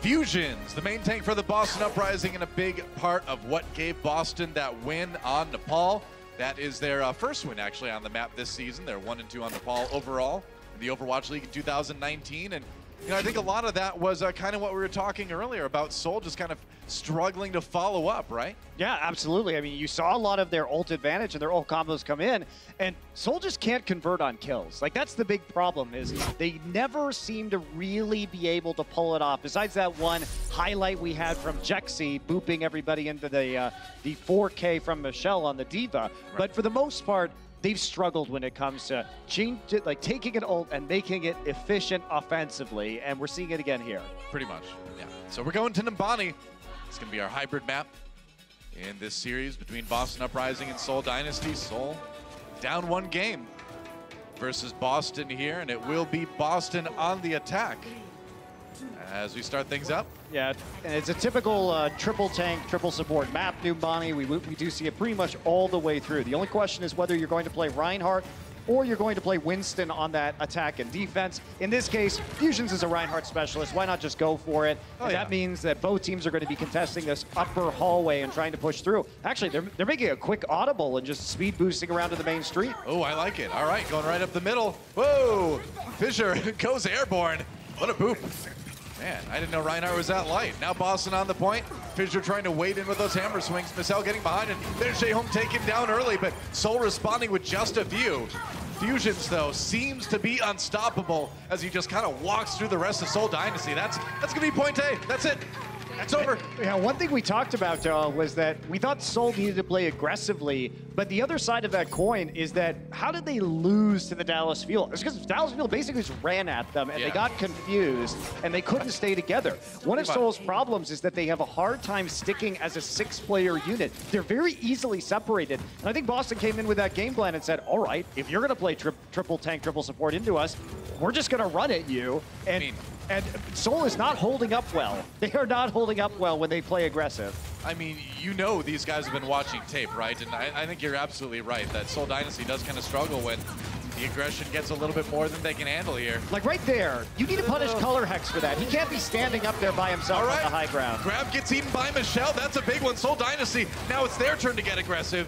Fusions, the main tank for the Boston Uprising, and a big part of what gave Boston that win on Nepal. That is their first win, actually, on the map this season. They're 1-2 on Nepal overall in the Overwatch League in 2019. And I think a lot of that was kind of what we were talking earlier about Seoul just kind of struggling to follow up, right? Yeah, absolutely. I mean, you saw a lot of their ult advantage and their ult combos come in, and Seoul just can't convert on kills. Like, that's the big problem, is they never seem to really be able to pull it off. Besides that one highlight we had from Jexy booping everybody into the 4K from Michelle on the Diva. Right. But for the most part, they've struggled when it comes to taking an ult and making it efficient offensively, and we're seeing it again here. Pretty much, yeah. So we're going to Nimbani. It's going to be our hybrid map in this series between Boston Uprising and Seoul Dynasty. Seoul down one game versus Boston here, and it will be Boston on the attack as we start things up. Yeah, and it's a typical triple tank, triple support map, Nimbani. We do see it pretty much all the way through. The only question is whether you're going to play Reinhardt or you're going to play Winston on that attack and defense. In this case, Fusions is a Reinhardt specialist. Why not just go for it? That means that both teams are going to be contesting this upper hallway and trying to push through. Actually, they're making a quick audible and just speed boosting around to the main street. Oh, I like it. All right, going right up the middle. Whoa, Fisher goes airborne. What a boop. Man, I didn't know Reinhardt was that light. Now Boston on the point. Fisher trying to wade in with those hammer swings. Michelle getting behind, and there's Jaehong taken down early, but Seoul responding with just a few. Fusions, though, seems to be unstoppable as he just kind of walks through the rest of Seoul Dynasty. That's going to be point A. That's it. It's over. Yeah, one thing we talked about was that we thought Seoul needed to play aggressively, but the other side of that coin is that how did they lose to the Dallas Fuel? It's because Dallas Fuel basically just ran at them, and they got confused, and they couldn't stay together. One of Seoul's problems is that they have a hard time sticking as a 6-player unit. They're very easily separated, and I think Boston came in with that game plan and said, all right, if you're going to play triple tank, triple support into us, we're just going to run at you. And Seoul is not holding up well. They are not holding up well when they play aggressive. I mean, you know these guys have been watching tape, right? And I think you're absolutely right that Seoul Dynasty does kind of struggle when the aggression gets a little bit more than they can handle here. Like right there, you need to punish Color Hex for that. He can't be standing up there by himself on the high ground. Grab gets eaten by Michelle. That's a big one. Seoul Dynasty, now it's their turn to get aggressive.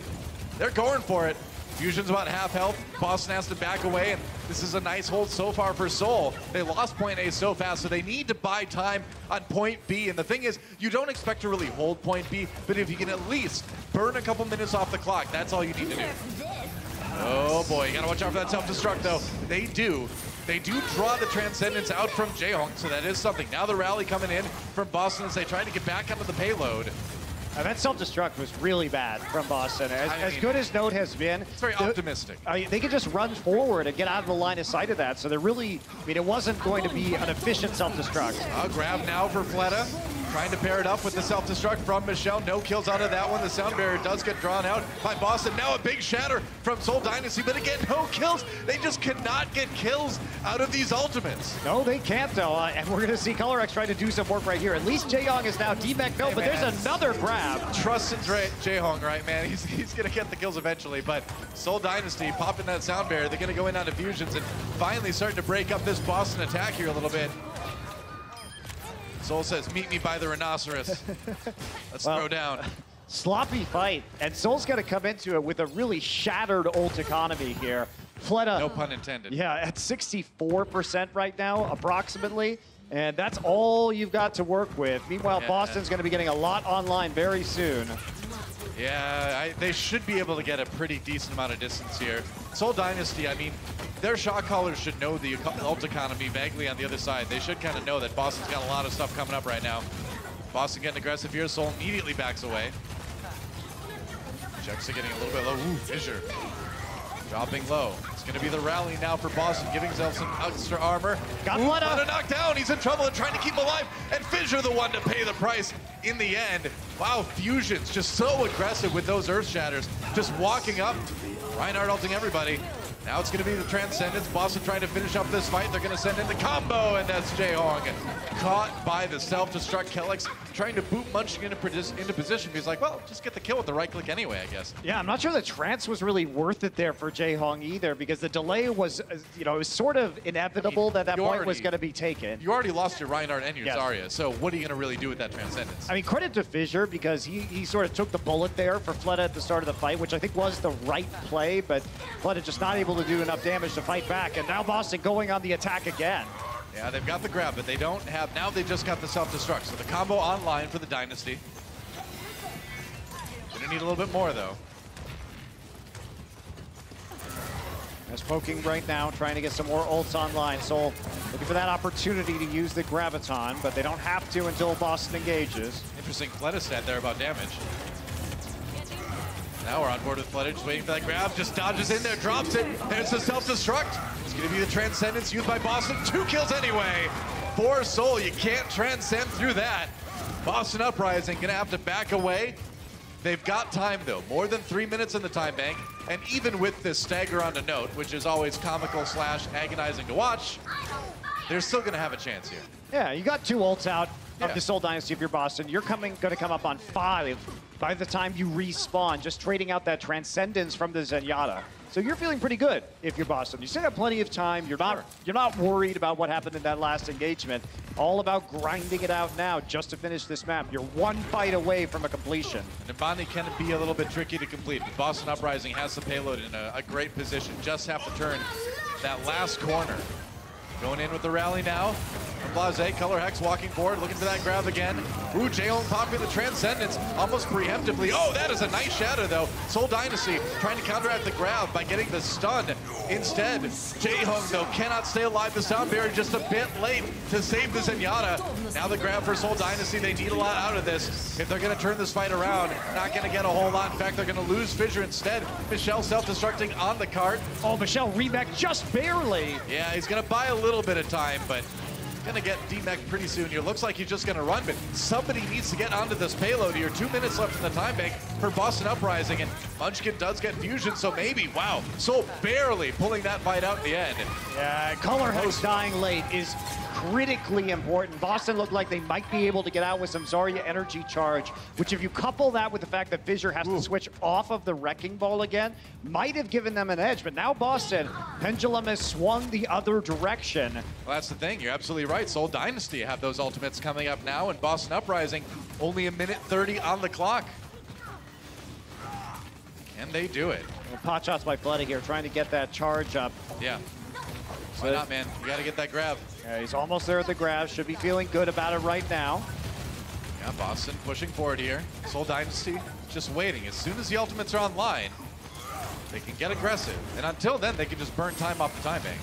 They're going for it. Fusion's about half health. Boston has to back away, and this is a nice hold so far for Seoul. They lost point A so fast, so they need to buy time on point B. And the thing is, you don't expect to really hold point B, but if you can at least burn a couple minutes off the clock, that's all you need to do. Oh boy, you gotta watch out for that self-destruct though. They do draw the Transcendence out from Jaehong, so that is something. Now the rally coming in from Boston as they try to get back onto the payload. That self-destruct was really bad from Boston. As good as Note has been. It's very optimistic. They could just run forward and get out of the line of sight of that. So they're really, it wasn't going to be an efficient self-destruct. Grab now for Fleta. Trying to pair it up with the self-destruct from Michelle. No kills out of that one. The sound barrier does get drawn out by Boston. Now a big shatter from Seoul Dynasty, but again, no kills. They just cannot get kills out of these ultimates. No, they can't though. And we're gonna see ColorX try to do some work right here. At least Jaehong is now D-Mech, but there's another grab. Trust in Jaehong, right, man? He's gonna get the kills eventually, but Seoul Dynasty popping that sound barrier. They're gonna go in onto Fusions and finally starting to break up this Boston attack here a little bit. Seoul says, meet me by the rhinoceros. Let's throw down. Sloppy fight, and Seoul's got to come into it with a really shattered ult economy here. Fleta, no pun intended. Yeah, at 64% right now, approximately, and that's all you've got to work with. Meanwhile, Boston's going to be getting a lot online very soon. Yeah, they should be able to get a pretty decent amount of distance here. Seoul Dynasty, I mean, their shot callers should know the ult economy vaguely on the other side. They should kind of know that Boston's got a lot of stuff coming up right now. Boston getting aggressive here. Seoul immediately backs away. Jexy getting a little bit low. Ooh, Fisher dropping low. It's going to be the rally now for Boston, giving himself some extra armor. Got Fleta. Knocked down. He's in trouble and trying to keep him alive. And Fisher the one to pay the price in the end. Wow, Fusion's just so aggressive with those Earth Shatters. Just walking up. Reinhardt ulting everybody. Now it's going to be the Transcendence. Boston trying to finish up this fight. They're going to send in the combo, and that's Jaehong. Caught by the self-destruct. Kellex trying to boot Munchkin into position. He's like, well, just get the kill with the right click anyway, I guess. Yeah, I'm not sure the trance was really worth it there for Jaehong either, because the delay was, you know, it was sort of inevitable that point was going to be taken. You already lost your Reinhardt and your Yes. Zarya, so what are you going to really do with that Transcendence? I mean, credit to Fissure, because he sort of took the bullet there for Fleta at the start of the fight, which I think was the right play, but Fleta just not able to do enough damage to fight back, and now Boston going on the attack again. Yeah, they've got the grab, but they don't have, now they just got the self-destruct. So the combo online for the Dynasty. Gonna need a little bit more, though. Just poking right now, trying to get some more ults online. Seoul looking for that opportunity to use the Graviton, but they don't have to until Boston engages. Interesting Fleta stat there about damage. Now we're on board with Fleta, just waiting for that grab, just dodges in there, drops it. There's the self-destruct. It's gonna be the Transcendence used by Boston. 2 kills anyway for Seoul. You can't transcend through that. Boston Uprising gonna have to back away. They've got time though, more than 3 minutes in the time bank. And even with this stagger on the note, which is always comical / agonizing to watch, they're still gonna have a chance here. Yeah, you got 2 ults out of the Seoul Dynasty if you're Boston. You're going to come up on 5 by the time you respawn, just trading out that Transcendence from the Zenyatta. So you're feeling pretty good if you're Boston. You still have plenty of time. You're not worried about what happened in that last engagement. All about grinding it out now just to finish this map. You're 1 fight away from a completion. And Nibani can be a little bit tricky to complete, but Boston Uprising has the payload in a great position. Just have to turn that last corner. Going in with the rally now. Blase, Color Hex walking forward, looking for that grab again. Ooh, Jaehong popping the Transcendence almost preemptively. Oh, that is a nice shadow though. Seoul Dynasty trying to counteract the grab by getting the stun. Instead, Jaehong though cannot stay alive. The sound barrier just a bit late to save the Zenyatta. Now the grab for Seoul Dynasty. They need a lot out of this. If they're gonna turn this fight around, not gonna get a whole lot. In fact, they're gonna lose Fissure instead. Michelle self-destructing on the cart. Oh, Michelle remake just barely. Yeah, he's gonna buy a little bit of time, but gonna get demech pretty soon here. Looks like he's just gonna run, but somebody needs to get onto this payload here. 2 minutes left in the time bank for Boston Uprising, and Munchkin does get fusion, so maybe, wow, Seoul barely pulling that fight out in the end. Yeah, Color Hex dying late is critically important. Boston looked like they might be able to get out with some Zarya energy charge, which if you couple that with the fact that Fissure has to switch off of the Wrecking Ball again, might have given them an edge. But now Boston, pendulum has swung the other direction. Well, that's the thing. You're absolutely right. Seoul Dynasty have those ultimates coming up now, and Boston Uprising only 1:30 on the clock. Can they do it? Well, pot shots by Flooding here, trying to get that charge up. Yeah. Why not, man? You got to get that grab. Yeah, he's almost there at the grab. Should be feeling good about it right now. Yeah, Boston pushing forward here. Seoul Dynasty just waiting. As soon as the ultimates are online, they can get aggressive. And until then, they can just burn time off the time bank.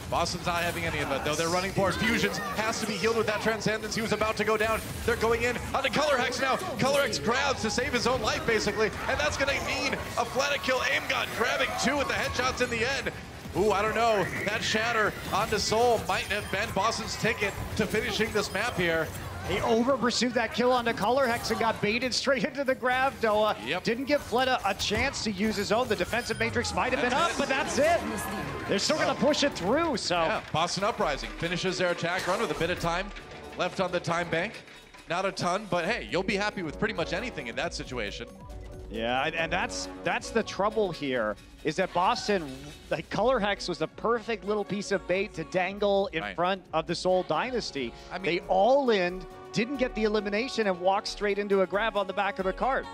Boston's not having any of it, though. They're running forward. Fusions has to be healed with that Transcendence. He was about to go down. They're going in onto Color Hex now. Color Hex grabs to save his own life, basically. And that's going to mean a Fleta kill. Aimgun grabbing 2 with the headshots in the end. Ooh, I don't know. That shatter onto Seoul might have been Boston's ticket to finishing this map here. He over-pursued that kill onto Color Hex and got baited straight into the grab. Doa didn't give Fleta a chance to use his own. The defensive matrix might have been up, but that's it. They're still going to push it through, so. Yeah, Boston Uprising finishes their attack run with a bit of time left on the time bank. Not a ton, but hey, you'll be happy with pretty much anything in that situation. Yeah, and that's the trouble here, is that Boston, like Color Hex was the perfect little piece of bait to dangle in front of the Seoul Dynasty. I mean, they all in, didn't get the elimination, and walked straight into a grab on the back of the cart.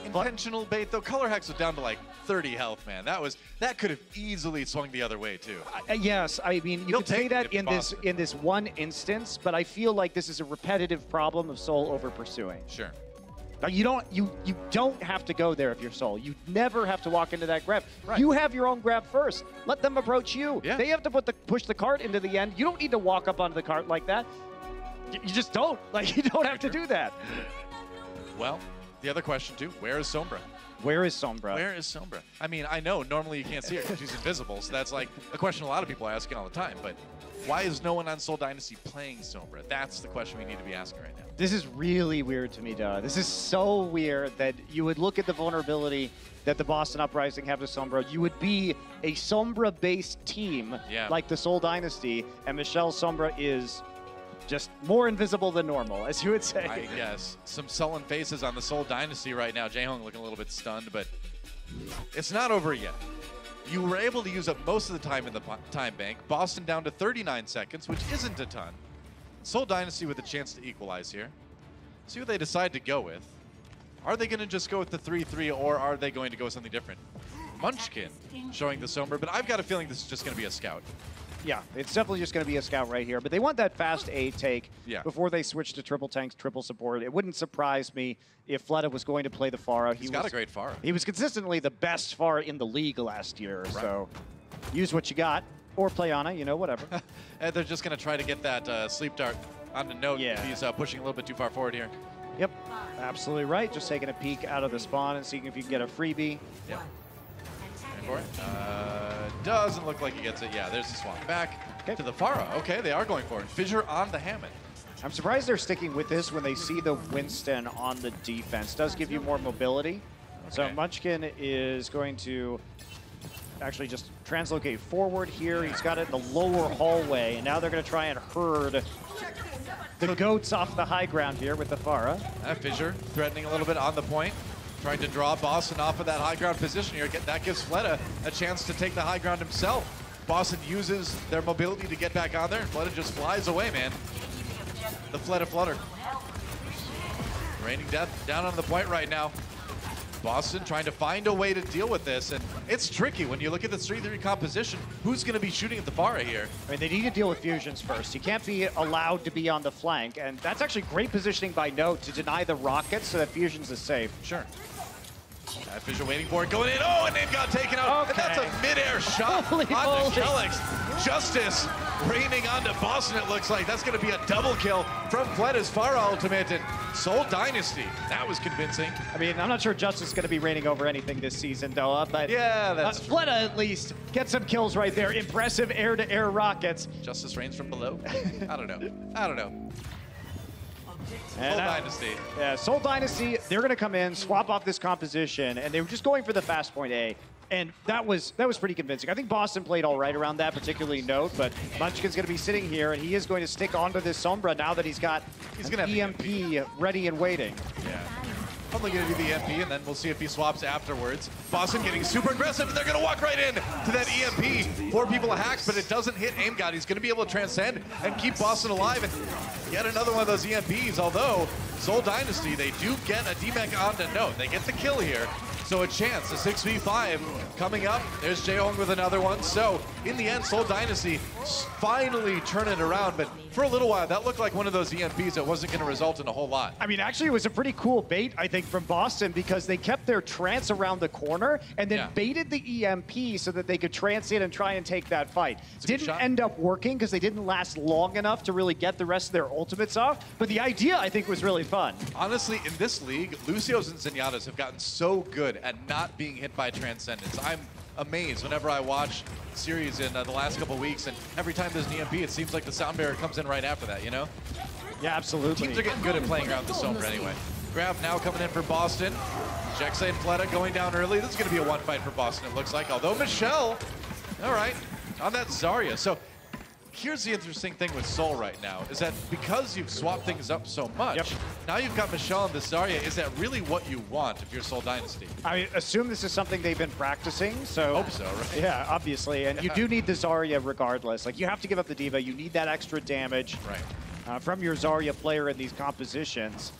Intentional bait, though. Color Hex was down to like 30 health, man. That could have easily swung the other way too. Yes, I mean you could say that in this one instance, but I feel like this is a repetitive problem of Seoul over pursuing. Sure. Now you don't have to go there if you're Seoul. You never have to walk into that grab. Right. You have your own grab first. Let them approach you. Yeah. They have to push the cart into the end. You don't need to walk up onto the cart like that. You just don't. Like, you don't have to do that. Well, the other question too, where is Sombra? Where is Sombra? Where is Sombra? I mean, I know normally you can't see her because she's invisible, so that's like a question a lot of people are asking all the time, but why is no one on Seoul Dynasty playing Sombra? That's the question we need to be asking right now. This is really weird to me, duh. This is so weird that you would look at the vulnerability that the Boston Uprising have to Sombra. You would be a Sombra-based team like the Seoul Dynasty, and Michelle Sombra is just more invisible than normal, as you would say. I guess. Some sullen faces on the Seoul Dynasty right now. Jaehong looking a little bit stunned, but it's not over yet. You were able to use up most of the time in the time bank. Boston down to 39 seconds, which isn't a ton. Seoul Dynasty with a chance to equalize here. See what they decide to go with. Are they going to just go with the 3-3, or are they going to go with something different? Munchkin showing the Sombra, but I've got a feeling this is just going to be a scout. Yeah, it's definitely just going to be a scout right here. But they want that fast A take before they switch to triple tanks, triple support. It wouldn't surprise me if Fleta was going to play the Pharah. He's got a great Pharah. He was consistently the best Pharah in the league last year. Right. So use what you got, or play Ana, you know, whatever. And they're just going to try to get that sleep dart on the note. Yeah. He's pushing a little bit too far forward here. Yep, absolutely right. Just taking a peek out of the spawn and seeing if you can get a freebie. Yep. For it. Doesn't look like he gets it. Yeah, there's the swamp. Back to the Pharah. Okay, they are going for it. Fissure on the Hammond. I'm surprised they're sticking with this when they see the Winston on the defense. Does give you more mobility. Okay. So Munchkin is going to actually just translocate forward here. He's got it in the lower hallway, and now they're going to try and herd the goats off the high ground here with the Pharah. Fissure threatening a little bit on the point. Trying to draw Boston off of that high ground position here. That gives Fleta a chance to take the high ground himself. Boston uses their mobility to get back on there, and Fleta just flies away, man. The Fleta flutter. Raining down on the point right now. Boston trying to find a way to deal with this, and it's tricky when you look at the 3-3 composition. Who's going to be shooting at the Pharah here? I mean, they need to deal with fusions first. You can't be allowed to be on the flank, and that's actually great positioning by Note to deny the rockets so that fusions is safe. Sure. Fissure waiting for it, going in. Oh, and they've got taken out. Okay. And that's a midair shot onto Kellex. Justice raining onto Boston, it looks like. That's going to be a double kill from Fleta's Pharah ultimate and Seoul Dynasty. That was convincing. I mean, I'm not sure Justice is going to be reigning over anything this season, Doa, but yeah, that's Fleta at least get some kills right there. Impressive air-to-air rockets. Justice reigns from below. I don't know. And Seoul Dynasty. Yeah, Seoul Dynasty, they're going to come in, swap off this composition, and they were just going for the fast point A. And that was pretty convincing. I think Boston played all right around that, particularly Note, but Munchkin's going to be sitting here, and he is going to stick onto this Sombra now that he's got an EMP ready and waiting. Yeah. Probably going to do the EMP, and then we'll see if he swaps afterwards. Boston getting super aggressive, and they're going to walk right in to that EMP. 4 people hacked, but it doesn't hit Aim God. He's going to be able to transcend and keep Boston alive, and yet another one of those EMPs, although Seoul Dynasty, they do get a DMEC onto Note. They get the kill here. So a chance, a 6v5 coming up. There's Jaehong with another one. So in the end, Seoul Dynasty finally turn it around. But for a little while, that looked like one of those EMPs that wasn't going to result in a whole lot. I mean, actually, it was a pretty cool bait, I think, from Boston because they kept their trance around the corner and then baited the EMP so that they could trance in and try and take that fight. Didn't end up working because they didn't last long enough to really get the rest of their ultimates off. But the idea, I think, was really fun. Honestly, in this league, Lucios and Zenyatta's have gotten so good at not being hit by Transcendence. I'm amazed whenever I watch series in the last couple weeks, and every time there's an EMP, it seems like the sound barrier comes in right after that, you know? Yeah, absolutely. Teams are getting good at playing around the Sombra anyway. Grab now coming in for Boston. Jexe and Fleta going down early. This is going to be a one fight for Boston, it looks like. Although Michelle, all right, on that Zarya. So here's the interesting thing with Seoul right now, is that because you've swapped things up so much, now you've got Michelle and the Zarya. Is that really what you want if you're Seoul Dynasty? I assume this is something they've been practicing, so... Hope so, right? Yeah, obviously, and you do need the Zarya regardless. Like, you have to give up the Diva, you need that extra damage from your Zarya player in these compositions.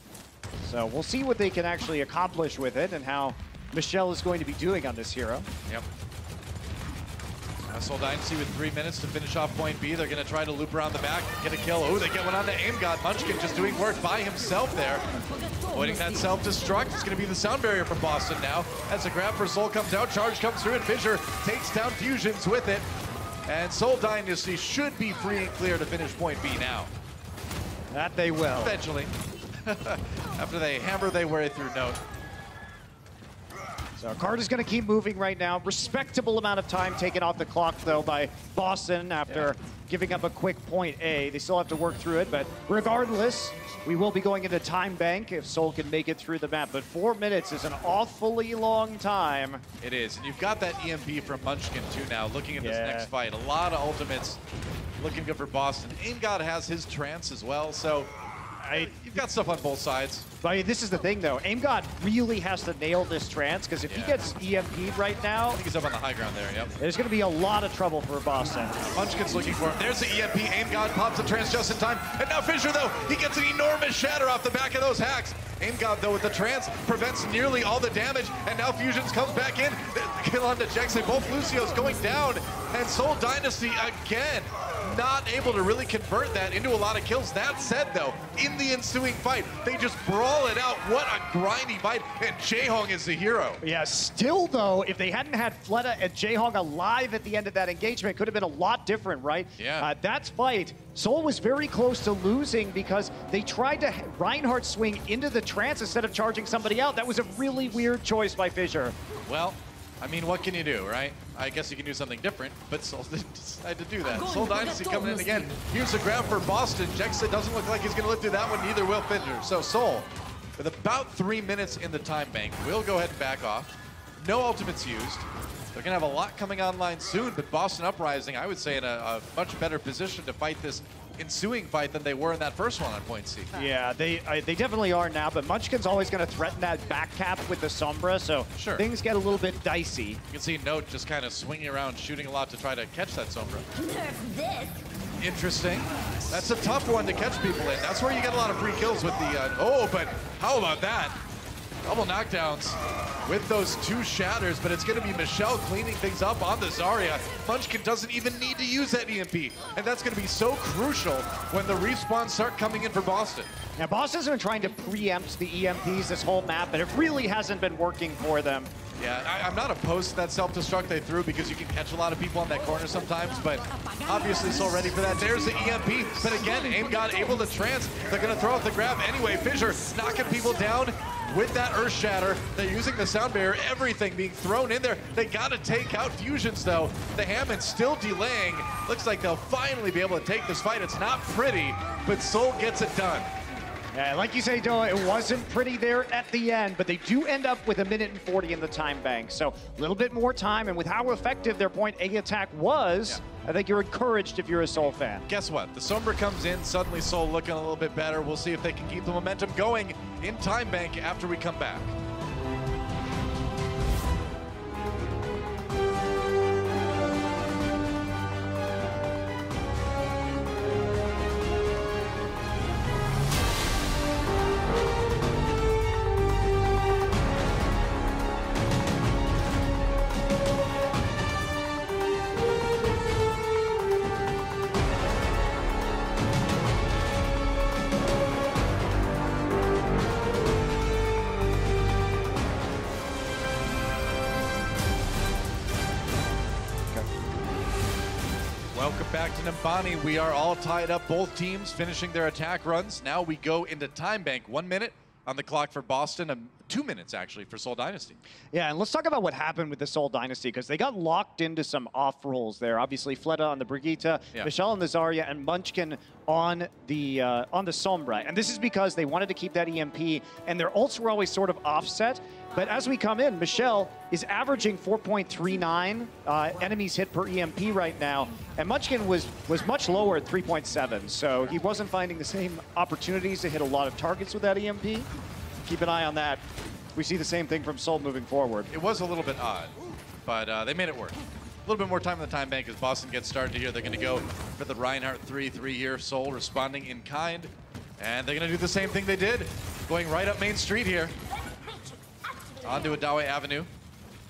So we'll see what they can actually accomplish with it and how Michelle is going to be doing on this hero. Yep. Seoul Dynasty with 3 minutes to finish off point B. They're going to try to loop around the back, get a kill. Oh, they get one on to Aim God. Munchkin just doing work by himself there. Avoiding that self-destruct. It's going to be the sound barrier from Boston now. As the grab for Seoul comes out, charge comes through, and Fissure takes down Fusions with it. And Seoul Dynasty should be free and clear to finish point B now. That they will. Eventually. After they hammer their way through Note. So card is going to keep moving right now. Respectable amount of time taken off the clock, though, by Boston after giving up a quick point A. They still have to work through it, but regardless, we will be going into time bank if Seoul can make it through the map. But 4 minutes is an awfully long time. It is, and you've got that EMP from Munchkin, too, now, looking at this next fight. A lot of ultimates looking good for Boston. AimGod has his trance as well, so you've got stuff on both sides. But this is the thing, though. AimGod really has to nail this trance, because if he gets EMP'd right now... I think he's up on the high ground there, yep. There's going to be a lot of trouble for Boston. Munchkin's looking for him. There's the EMP. AimGod pops the trance just in time. And now Fissure, though, he gets an enormous shatter off the back of those hacks. AimGod, though, with the trance, prevents nearly all the damage. And now Fusions comes back in. The kill on to Jackson. Both Lucio's going down. And Seoul Dynasty, again, not able to really convert that into a lot of kills. That said, though, in the ensuing fight, they just brawl it out. What a grindy fight, and Jaehong is the hero. Yeah, still, though, if they hadn't had Fleta and Jaehong alive at the end of that engagement, it could have been a lot different, right? Yeah. That fight, Seoul was very close to losing because they tried to Reinhardt swing into the trance instead of charging somebody out. That was a really weird choice by Fissure. Well, I mean, what can you do, right? I guess you can do something different, but Seoul didn't decide to do that. Seoul Dynasty coming in again. Here's the grab for Boston. Jexa doesn't look like he's going to live through that one, neither will Fissure. So Seoul, with about 3 minutes in the time bank, will go ahead and back off. No ultimates used. They're going to have a lot coming online soon, but Boston Uprising, I would say, in a much better position to fight this ensuing fight than they were in that first one on point C. Yeah, they definitely are now, but Munchkin's always going to threaten that back cap with the Sombra, so things get a little bit dicey. You can see Note just kind of swinging around, shooting a lot to try to catch that Sombra. Interesting. That's a tough one to catch people in. That's where you get a lot of free kills with the, but how about that? Double knockdowns with those two shatters, but it's going to be Michelle cleaning things up on the Zarya. Munchkin doesn't even need to use that EMP, and that's going to be so crucial when the respawns start coming in for Boston. Now, Boston's been trying to preempt the EMPs this whole map, but it really hasn't been working for them. Yeah, I'm not opposed to that self-destruct they threw because you can catch a lot of people on that corner sometimes, but obviously so ready for that. There's the EMP, but again, AimGod able to trance. They're going to throw out the grab anyway. Fissure knocking people down with that Earth Shatter. They're using the sound barrier, everything being thrown in there. They got to take out Fusions, though. The Hammond's still delaying. Looks like they'll finally be able to take this fight. It's not pretty, but Seoul gets it done. Yeah, like you say, Doa, it wasn't pretty there at the end, but they do end up with 1:40 in the time bank. So a little bit more time, and with how effective their point A attack was, I think you're encouraged if you're a Seoul fan. Guess what? The Sombra comes in, suddenly Seoul looking a little bit better. We'll see if they can keep the momentum going in time bank after we come back. Welcome back to Nimbani. We are all tied up, both teams finishing their attack runs. Now we go into time bank. 1 minute on the clock for Boston, 2 minutes actually for Seoul Dynasty. Yeah, and let's talk about what happened with the Seoul Dynasty, because they got locked into some off rolls there. Obviously, Fleta on the Brigitte, Michelle on the Zarya, and Munchkin on the Sombra. And this is because they wanted to keep that EMP, and their ults were always sort of offset. But as we come in, Michelle is averaging 4.39 enemies hit per EMP right now, and Munchkin was much lower at 3.7, so he wasn't finding the same opportunities to hit a lot of targets with that EMP. Keep an eye on that. We see the same thing from Seoul moving forward. It was a little bit odd, but they made it work. A little bit more time in the time bank as Boston gets started here. They're going to go for the Reinhardt 3-year Seoul responding in kind, and they're going to do the same thing they did, going right up Main Street here. Onto Adawe Avenue,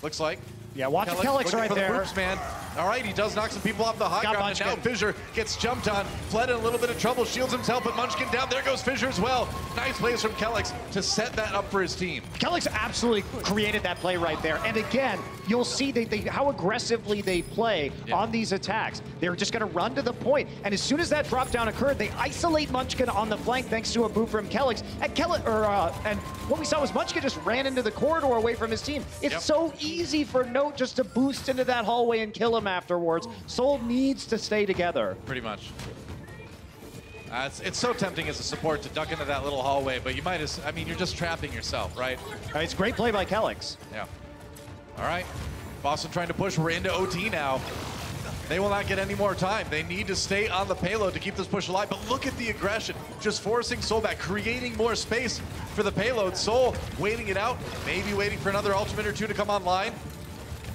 looks like. Yeah, watch Kellex right for there. The Brooks, man. All right, he does knock some people off the high ground, and now Fissure gets jumped on. Fled in a little bit of trouble, shields himself, but Munchkin down. There goes Fissure as well. Nice plays from Kellex to set that up for his team. Kellex absolutely created that play right there. And again, you'll see how aggressively they play on these attacks. They're just going to run to the point. And as soon as that drop down occurred, they isolate Munchkin on the flank thanks to a boot from Kellex. And what we saw was Munchkin just ran into the corridor away from his team. It's so easy for Note just to boost into that hallway and kill him afterwards. Seoul needs to stay together. Pretty much. It's so tempting as a support to duck into that little hallway, but you might as, I mean, you're just trapping yourself, right? It's great play by Kellex. Yeah. All right. Boston trying to push. We're into OT now. They will not get any more time. They need to stay on the payload to keep this push alive. But look at the aggression, just forcing Seoul back, creating more space for the payload. Seoul waiting it out, maybe waiting for another ultimate or two to come online.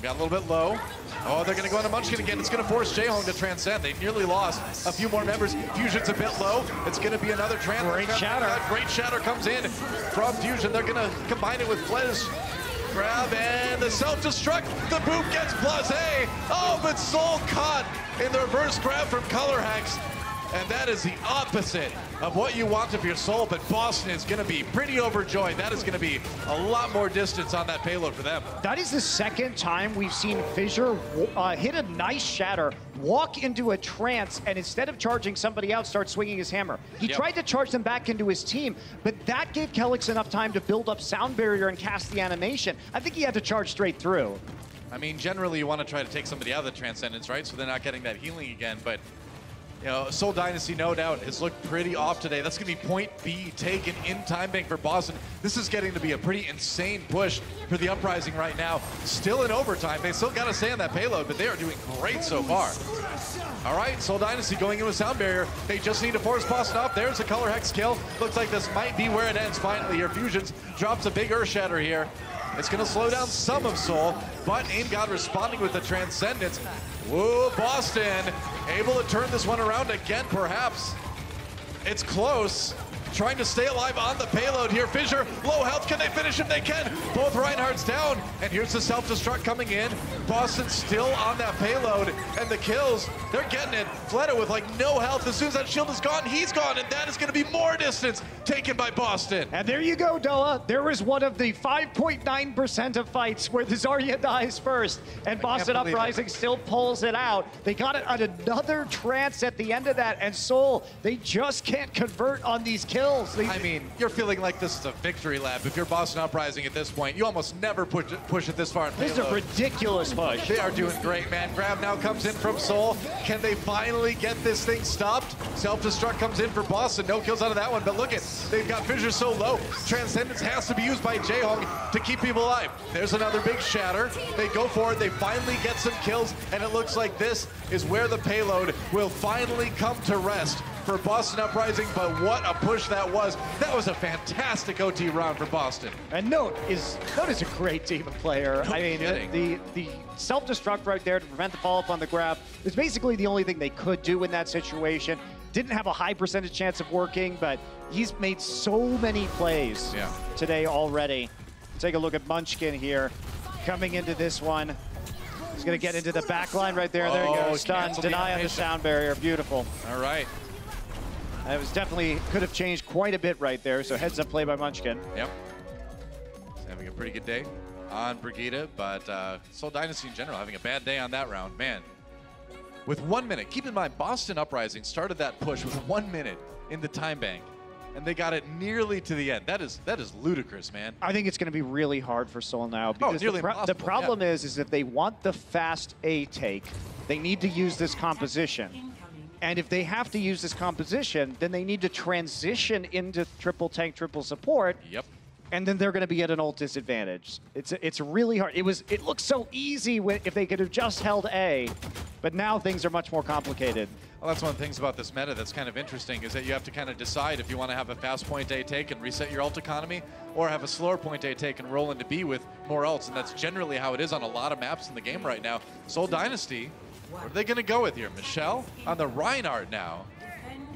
Got a little bit low. Oh, they're going to go into Munchkin again. It's going to force Jaehong to transcend. They nearly lost a few more members. Fusion's a bit low. It's going to be another transfer. Great shatter. Great shatter comes in from Fusion. They're going to combine it with Flash. Grab and the self-destruct. The boot gets +A. Oh, but Seoul caught in the reverse grab from Color Hex. And that is the opposite of what you want of your Seoul, but Boston is going to be pretty overjoyed. That is going to be a lot more distance on that payload for them. That is the second time we've seen Fissure hit a nice shatter, walk into a trance, and instead of charging somebody out, start swinging his hammer. He tried to charge them back into his team, but that gave Kellex enough time to build up sound barrier and cast the animation. I think he had to charge straight through. I mean, generally you want to try to take somebody out of the Transcendence, right? So they're not getting that healing again, but you know, Seoul Dynasty, no doubt, has looked pretty off today. That's going to be point B taken in time bank for Boston. This is getting to be a pretty insane push for the Uprising right now. Still in overtime. They still got to stay on that payload, but they are doing great so far. All right, Seoul Dynasty going in with sound barrier. They just need to force Boston off. There's a Color Hex kill. Looks like this might be where it ends finally here. Fusions drops a big Earth Shatter here. It's going to slow down some of Seoul, but AimGod responding with the Transcendence. Whoa, Boston able to turn this one around again, perhaps. It's close. Trying to stay alive on the payload here. Fissure, low health. Can they finish him? They can. Both Reinhardt's down. And here's the self-destruct coming in. Boston still on that payload. And the kills, they're getting it. Fleta with like no health. As soon as that shield is gone, he's gone. And that is going to be more distance taken by Boston. And there you go, Doa. There is one of the 5.9% of fights where the Zarya dies first. And Boston Uprising still pulls it out. They got it on another trance at the end of that. And Seoul, they just can't convert on these kills. I mean, you're feeling like this is a victory lap. If you're Boston Uprising at this point, you almost never push it this far in payload. This is a ridiculous push. They are doing great, man. Grab now comes in from Seoul. Can they finally get this thing stopped? Self-destruct comes in for Boston. No kills out of that one, but look at, they've got Fissure so low. Transcendence has to be used by Jaehong to keep people alive. There's another big shatter. They go for it. They finally get some kills, and it looks like this is where the payload will finally come to rest for Boston Uprising, but what a push that was. That was a fantastic OT round for Boston. And Note is a great team player. No kidding. The self-destruct right there to prevent the follow-up on the grab is basically the only thing they could do in that situation. Didn't have a high percentage chance of working, but he's made so many plays today already. Take a look at Munchkin here, coming into this one. He's gonna get into the back line right there. There you go, stun, deny on the sound barrier, beautiful. All right. That was definitely, could have changed quite a bit right there, so heads up play by Munchkin. Yep. He's having a pretty good day on Brigida, but Seoul Dynasty in general having a bad day on that round. Man, with 1 minute, keep in mind, Boston Uprising started that push with 1 minute in the time bank, and they got it nearly to the end. That is ludicrous, man. I think it's going to be really hard for Seoul now, because the problem is if they want the fast A take, they need to use this composition. And if they have to use this composition, then they need to transition into triple tank, triple support. Yep. And then they're going to be at an ult disadvantage. It's really hard. It looks so easy if they could have just held A, but now things are much more complicated. Well, that's one of the things about this meta that's kind of interesting, is that you have to kind of decide if you want to have a fast point A take and reset your ult economy, or have a slower point A take and roll into B with more ults. And that's generally how it is on a lot of maps in the game right now. Seoul Dynasty, what are they going to go with here? Michelle on the Reinhardt now.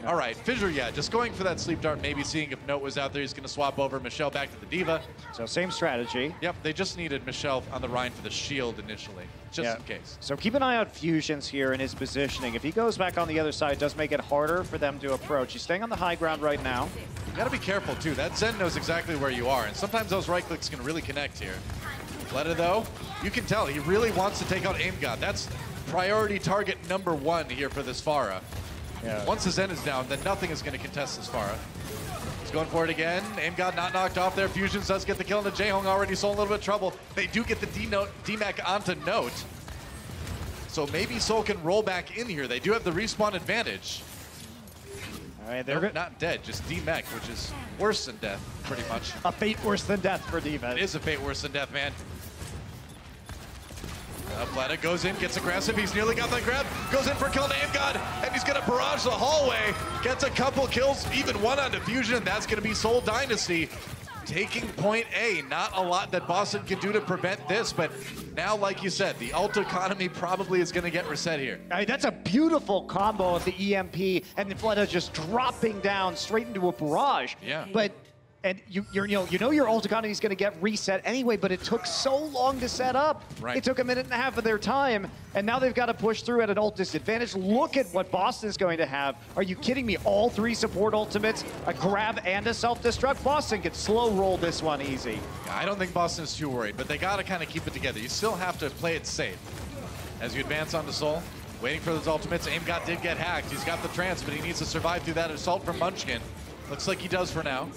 All right, Fissure, just going for that sleep dart, maybe seeing if Note was out there. He's going to swap over Michelle back to the Diva. So same strategy. Yep, they just needed Michelle on the Rhine for the shield initially. just in case. So keep an eye on Fusions here in his positioning. If he goes back on the other side, it does make it harder for them to approach. He's staying on the high ground right now. You gotta be careful too. That Zen knows exactly where you are, and sometimes those right clicks can really connect here. Fleta though, you can tell he really wants to take out Aim God. That's priority target number 1 here for this Pharah. Yeah. Once the Zen is down, then nothing is going to contest this Pharah. He's going for it again. Aim God not knocked off there. Fusions does get the kill into Jaehong already, so a little bit of trouble. They do get the D-Mac onto Note. So maybe Seoul can roll back in here. They do have the respawn advantage. All right, they're not dead, just D-Mech, which is worse than death, pretty much. A fate worse than death for D-Mech. It is a fate worse than death, man. Fleta goes in, gets aggressive. He's nearly got the grab. Goes in for kill to Aim God, and he's gonna barrage the hallway. Gets a couple kills, even one on Diffusion, and that's gonna be Seoul Dynasty taking point A. Not a lot that Boston can do to prevent this, but now, like you said, the ult economy probably is gonna get reset here. I mean, that's a beautiful combo of the EMP and the Fleta just dropping down straight into a barrage. Yeah. But and you know your ult economy is going to get reset anyway, but it took so long to set up. Right. It took a minute and a half of their time, and now they've got to push through at an ult disadvantage. Look at what Boston's going to have. Are you kidding me? All 3 support ultimates, a grab and a self-destruct. Boston can slow roll this one easy. I don't think Boston's too worried, but they got to kind of keep it together. You still have to play it safe. As you advance onto Seoul, waiting for those ultimates. Aim God did get hacked. He's got the trance, but he needs to survive through that assault from Munchkin. Looks like he does for now.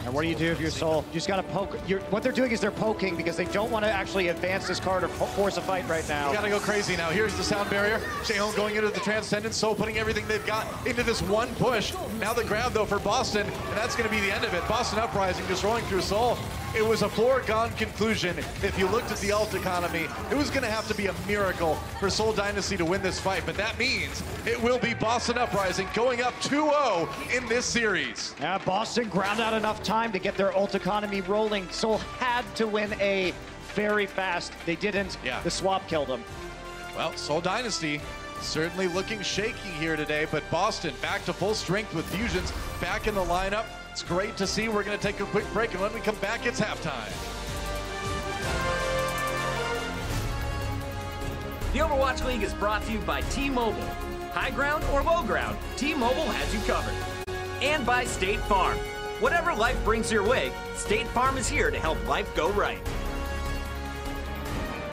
And what do you do if you're Seoul? You just got to poke. What they're doing is they're poking because they don't want to actually advance this card or force a fight right now. You got to go crazy now. Here's the sound barrier. Jaehong going into the Transcendence, Seoul putting everything they've got into this one push. Now the grab, though, for Boston, and that's going to be the end of it. Boston Uprising just rolling through Seoul. It was a foregone conclusion. If you looked at the ult economy, it was going to have to be a miracle for Seoul Dynasty to win this fight, but that means it will be Boston Uprising going up 2-0 in this series. Yeah, Boston ground out enough time to get their ult economy rolling. Seoul had to win A very fast. They didn't. Yeah. The swap killed them. Well, Seoul Dynasty certainly looking shaky here today, but Boston back to full strength with Fusions back in the lineup. It's great to see. We're going to take a quick break, and when we come back, it's halftime. The Overwatch League is brought to you by T-Mobile. High ground or low ground, T-Mobile has you covered. And by State Farm. Whatever life brings your way, State Farm is here to help life go right.